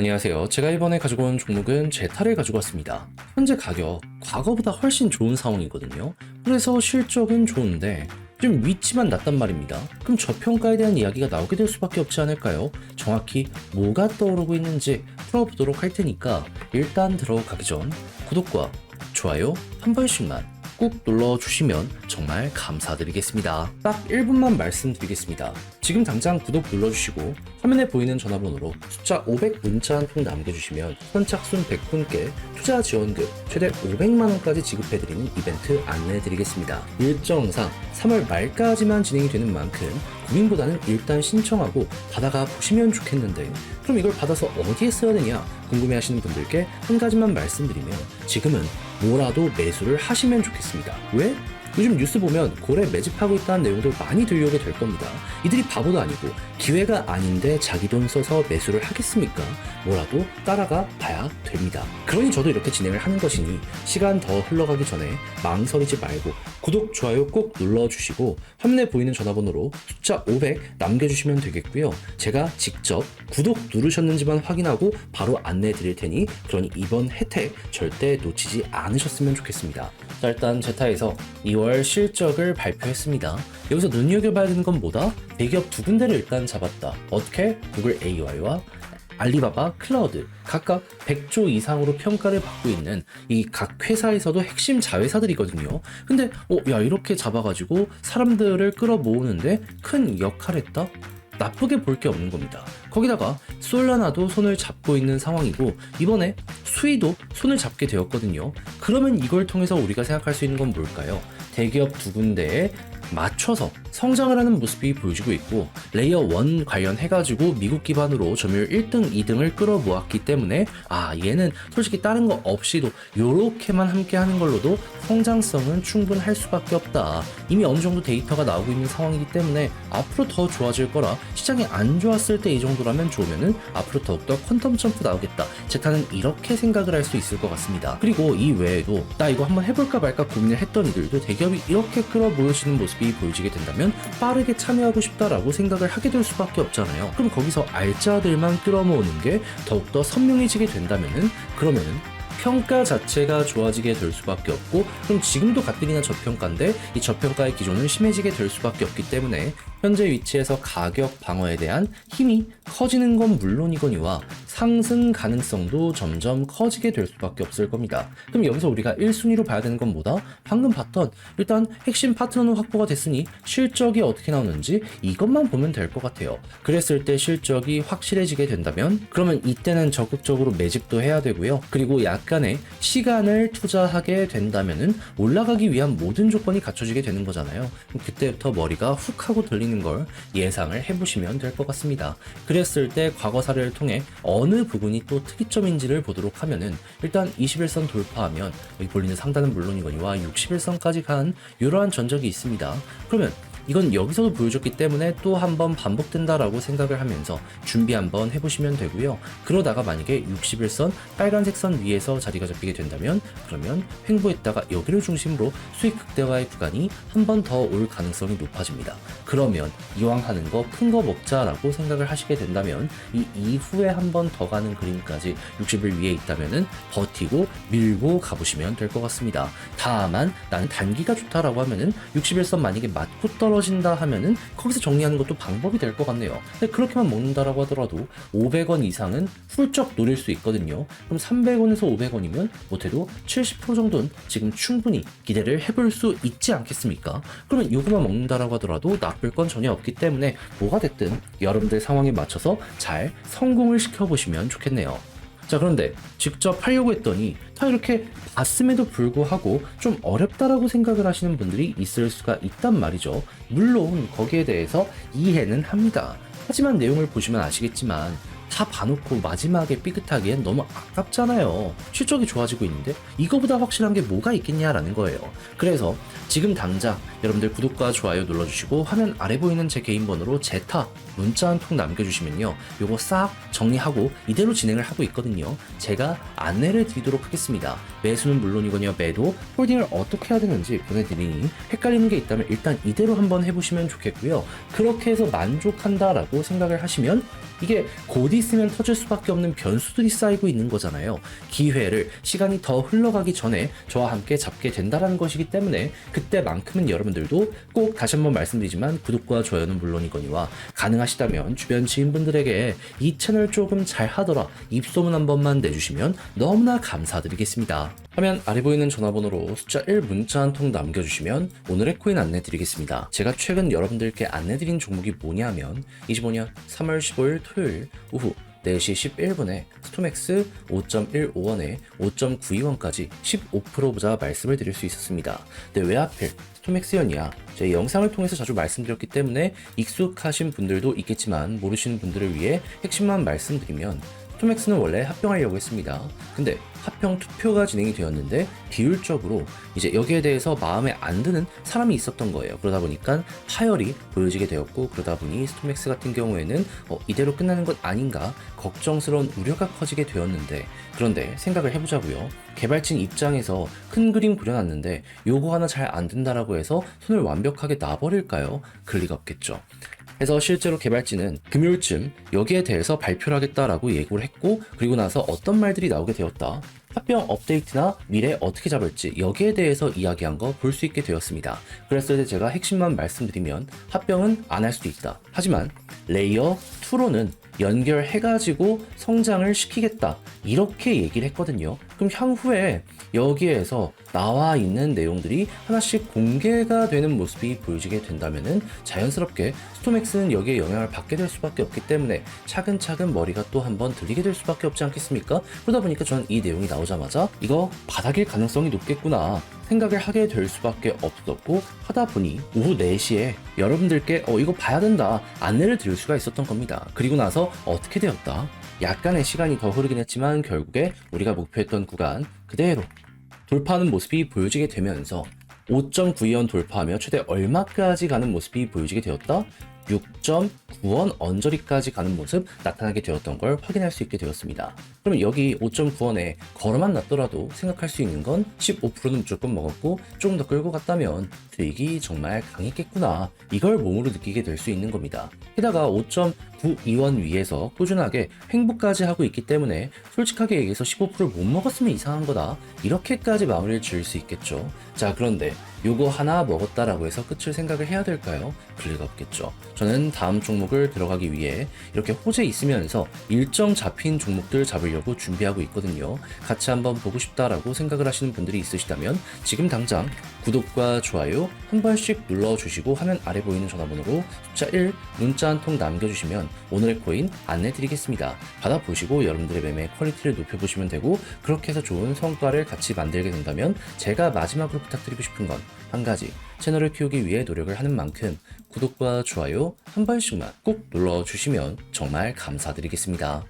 안녕하세요. 제가 이번에 가지고 온 종목은 제타를 가지고 왔습니다. 현재 가격, 과거보다 훨씬 좋은 상황이거든요. 그래서 실적은 좋은데 좀 위치만 낮단 말입니다. 그럼 저평가에 대한 이야기가 나오게 될 수밖에 없지 않을까요? 정확히 뭐가 떠오르고 있는지 풀어보도록 할 테니까 일단 들어가기 전 구독과 좋아요 한 번씩만 꾹 눌러주시면 정말 감사드리겠습니다. 딱 1분만 말씀드리겠습니다. 지금 당장 구독 눌러주시고 화면에 보이는 전화번호로 숫자 500 문자 한 통 남겨주시면 선착순 100분께 투자 지원금 최대 500만원까지 지급해드리는 이벤트 안내해드리겠습니다. 일정상 3월 말까지만 진행이 되는 만큼 고민보다는 일단 신청하고 받아가 보시면 좋겠는데 그럼 이걸 받아서 어디에 써야 되냐 궁금해하시는 분들께 한 가지만 말씀드리면 지금은 뭐라도 매수를 하시면 좋겠습니다. 왜? 요즘 뉴스 보면 고래 매집하고 있다는 내용들 많이 들려오게 될 겁니다. 이들이 바보도 아니고 기회가 아닌데 자기 돈 써서 매수를 하겠습니까? 뭐라도 따라가 봐야 됩니다. 그러니 저도 이렇게 진행을 하는 것이니 시간 더 흘러가기 전에 망설이지 말고 구독, 좋아요 꼭 눌러주시고 화면에 보이는 전화번호로 숫자 500 남겨주시면 되겠고요. 제가 직접 구독 누르셨는지만 확인하고 바로 안내해 드릴 테니 그러니 이번 혜택 절대 놓치지 않으셨으면 좋겠습니다. 자, 일단 제타에서 2월 실적을 발표했습니다. 여기서 눈여겨봐야 되는 건 뭐다? 대기업 두 군데를 일단 잡았다. 어떻게? 구글 AI와 알리바바 클라우드 각각 100조 이상으로 평가를 받고 있는 이 각 회사에서도 핵심 자회사들이거든요. 근데 야 이렇게 잡아가지고 사람들을 끌어모으는데 큰 역할을 했다? 나쁘게 볼 게 없는 겁니다. 거기다가 솔라나도 손을 잡고 있는 상황이고 이번에 수위도 손을 잡게 되었거든요. 그러면 이걸 통해서 우리가 생각할 수 있는 건 뭘까요? 대기업 두 군데에 맞춰서 성장을 하는 모습이 보여지고 있고 레이어 1 관련해가지고 미국 기반으로 점유율 1등, 2등을 끌어모았기 때문에 얘는 솔직히 다른 거 없이도 요렇게만 함께 하는 걸로도 성장성은 충분할 수밖에 없다. 이미 어느 정도 데이터가 나오고 있는 상황이기 때문에 앞으로 더 좋아질 거라 시장이 안 좋았을 때 이 정도라면 좋으면은 앞으로 더욱더 퀀텀 점프 나오겠다. 제타는 이렇게 생각을 할 수 있을 것 같습니다. 그리고 이 외에도 나 이거 한번 해볼까 말까 고민을 했던 이들도 대기업이 이렇게 끌어모여지는 모습이 보여지게 된다면 빠르게 참여하고 싶다라고 생각을 하게 될 수밖에 없잖아요. 그럼 거기서 알짜들만 끌어모으는 게 더욱더 선명해지게 된다면은 그러면은 평가 자체가 좋아지게 될 수밖에 없고 그럼 지금도 가뜩이나 저평가인데 이 저평가의 기조는 심해지게 될 수밖에 없기 때문에 현재 위치에서 가격 방어에 대한 힘이 커지는 건 물론이거니와 상승 가능성도 점점 커지게 될 수밖에 없을 겁니다. 그럼 여기서 우리가 1순위로 봐야 되는 건 뭐다? 방금 봤던 일단 핵심 파트너는 확보가 됐으니 실적이 어떻게 나오는지 이것만 보면 될 것 같아요. 그랬을 때 실적이 확실해지게 된다면 그러면 이때는 적극적으로 매집도 해야 되고요. 그리고 약간의 시간을 투자하게 된다면은 올라가기 위한 모든 조건이 갖춰지게 되는 거잖아요. 그때부터 머리가 훅 하고 들리는 걸 예상을 해보시면 될 것 같습니다. 그랬을 때 과거사를 통해 어느 부분이 또 특이점인지를 보도록 하면은 일단 21선 돌파하면 여기 볼리는 상단은 물론이거니와 61선까지 간 이러한 전적이 있습니다. 그러면 이건 여기서도 보여줬기 때문에 또 한 번 반복된다라고 생각을 하면서 준비 한번 해보시면 되고요. 그러다가 만약에 61선 빨간색 선 위에서 자리가 잡히게 된다면 그러면 횡보했다가 여기를 중심으로 수익 극대화의 구간이 한 번 더 올 가능성이 높아집니다. 그러면 이왕 하는 거 큰 거 먹자라고 생각을 하시게 된다면 이 이후에 한 번 더 가는 그림까지 60일 위에 있다면은 버티고 밀고 가보시면 될 것 같습니다. 다만 나는 단기가 좋다라고 하면은 61선 만약에 맞고 떨어진다 하면은 거기서 정리하는 것도 방법이 될 것 같네요. 근데 그렇게만 먹는다라고 하더라도 500원 이상은 훌쩍 노릴 수 있거든요. 그럼 300원에서 500원이면 못해도 70% 정도는 지금 충분히 기대를 해볼 수 있지 않겠습니까? 그러면 이거만 먹는다라고 하더라도 나쁠 건 전혀 없기 때문에 뭐가 됐든 여러분들 상황에 맞춰서 잘 성공을 시켜보시면 좋겠네요. 자, 그런데 직접 하려고 했더니 다 이렇게 봤음에도 불구하고 좀 어렵다라고 생각을 하시는 분들이 있을 수가 있단 말이죠. 물론 거기에 대해서 이해는 합니다. 하지만 내용을 보시면 아시겠지만 다 봐놓고 마지막에 삐끗하기엔 너무 아깝잖아요. 실적이 좋아지고 있는데 이거보다 확실한 게 뭐가 있겠냐라는 거예요. 그래서 지금 당장 여러분들 구독과 좋아요 눌러주시고 화면 아래 보이는 제 개인 번호로 제타 문자 한 통 남겨주시면요, 요거 싹 정리하고 이대로 진행을 하고 있거든요. 제가 안내를 드리도록 하겠습니다. 매수는 물론이거니와 매도, 홀딩을 어떻게 해야 되는지 보내드리니 헷갈리는 게 있다면 일단 이대로 한번 해보시면 좋겠고요. 그렇게 해서 만족한다라고 생각을 하시면 이게 곧 있으면 터질 수밖에 없는 변수들이 쌓이고 있는 거잖아요. 기회를 시간이 더 흘러가기 전에 저와 함께 잡게 된다는 것이기 때문에 그때만큼은 여러분들도 꼭 다시 한번 말씀드리지만 구독과 좋아요는 물론이거니와 가능하시다면 주변 지인분들에게 이 채널 조금 잘 하더라 입소문 한 번만 내주시면 너무나 감사드리겠습니다. 화면 아래 보이는 전화번호로 숫자 1 문자 한 통 남겨주시면 오늘의 코인 안내 드리겠습니다. 제가 최근 여러분들께 안내드린 종목이 뭐냐면 25년 3월 15일 토요일 오후 4시 11분에 스톰엑스 5.15원에 5.92원까지 15% 보자 말씀을 드릴 수 있었습니다. 근데 왜 하필 스톰엑스연이야? 제 영상을 통해서 자주 말씀드렸기 때문에 익숙하신 분들도 있겠지만 모르시는 분들을 위해 핵심만 말씀드리면 스톰엑스는 원래 합병하려고 했습니다. 근데 합병 투표가 진행이 되었는데 비율적으로 이제 여기에 대해서 마음에 안 드는 사람이 있었던 거예요. 그러다 보니까 파열이 보여지게 되었고 그러다 보니 스톰엑스 같은 경우에는 이대로 끝나는 것 아닌가 걱정스러운 우려가 커지게 되었는데 그런데 생각을 해보자고요. 개발진 입장에서 큰 그림 그려놨는데 요거 하나 잘 안 된다라고 해서 손을 완벽하게 놔버릴까요? 그럴 리가 없겠죠. 해서 실제로 개발진은 금요일쯤 여기에 대해서 발표를 하겠다라고 예고를 했고 그리고 나서 어떤 말들이 나오게 되었다. 합병 업데이트나 미래 어떻게 잡을지 여기에 대해서 이야기한 거 볼 수 있게 되었습니다. 그랬을 때 제가 핵심만 말씀드리면 합병은 안 할 수도 있다. 하지만 레이어 2로는 연결해가지고 성장을 시키겠다 이렇게 얘기를 했거든요. 그럼 향후에 여기에서 나와 있는 내용들이 하나씩 공개가 되는 모습이 보여지게 된다면은 자연스럽게 스톰엑스는 여기에 영향을 받게 될 수밖에 없기 때문에 차근차근 머리가 또 한번 들리게 될 수밖에 없지 않겠습니까? 그러다 보니까 저는 이 내용이 나오자마자 이거 바닥일 가능성이 높겠구나 생각을 하게 될 수밖에 없었고 하다 보니 오후 4시에 여러분들께 이거 봐야 된다 안내를 드릴 수가 있었던 겁니다. 그리고 나서 어떻게 되었다? 약간의 시간이 더 흐르긴 했지만 결국에 우리가 목표했던 구간 그대로 돌파하는 모습이 보여지게 되면서 5.92원 돌파하며 최대 얼마까지 가는 모습이 보여지게 되었다? 6.9원 언저리까지 가는 모습 나타나게 되었던 걸 확인할 수 있게 되었습니다. 그러면 여기 5.9원에 걸어만 놨더라도 생각할 수 있는 건 15%는 무조건 먹었고 조금 더 끌고 갔다면 수익이 정말 강했겠구나 이걸 몸으로 느끼게 될 수 있는 겁니다. 게다가 5.92원 위에서 꾸준하게 횡보까지 하고 있기 때문에 솔직하게 얘기해서 15%를 못 먹었으면 이상한 거다 이렇게까지 마무리를 지을 수 있겠죠. 자 그런데 요거 하나 먹었다라고 해서 끝을 생각을 해야 될까요? 그럴 리가 없겠죠. 저는 다음 종목을 들어가기 위해 이렇게 호재 있으면서 일정 잡힌 종목들 잡으려고 준비하고 있거든요. 같이 한번 보고 싶다라고 생각을 하시는 분들이 있으시다면 지금 당장 구독과 좋아요 한 번씩 눌러주시고 화면 아래 보이는 전화번호로 숫자 1 문자 한 통 남겨주시면 오늘의 코인 안내 드리겠습니다. 받아보시고 여러분들의 매매 퀄리티를 높여보시면 되고 그렇게 해서 좋은 성과를 같이 만들게 된다면 제가 마지막으로 부탁드리고 싶은 건 한 가지 채널을 키우기 위해 노력을 하는 만큼 구독과 좋아요 한 번씩만 꼭 눌러주시면 정말 감사드리겠습니다.